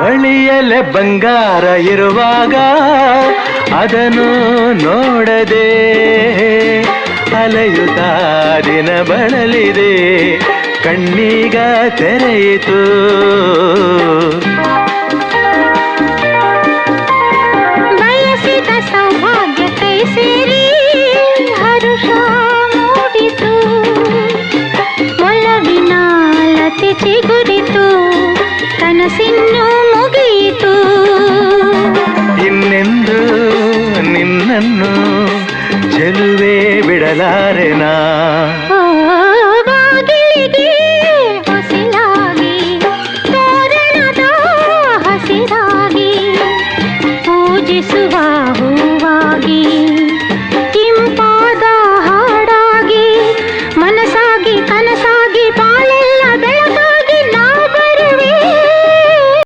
ಬಳಿಯಲೆ ಬಂಗಾರ ಇರುವಾಗ ಅದನ್ನು ನೋಡದೆ ಅಲೆಯುತ್ತ ದಿನ ಬಳಲಿದೆ, ಕಣ್ಣೀಗ ತೆರೆಯಿತು. ಬಯಸಿದ ಸೌಭಾಗ್ಯ ಕೈ ಸೇರಿ ಹರುಷ ಮೂಡಿತು, ಒಲವಿನ ಲತೆ ಚಿಗುರಿತು, ಕನಸಿನ್ನು ಮುಗಿಯಿತು. ಇನ್ನೆಂದು ನಿನ್ನನ್ನು ಚೆಲುವೆ ಬಿಡಲಾರೆನಾ.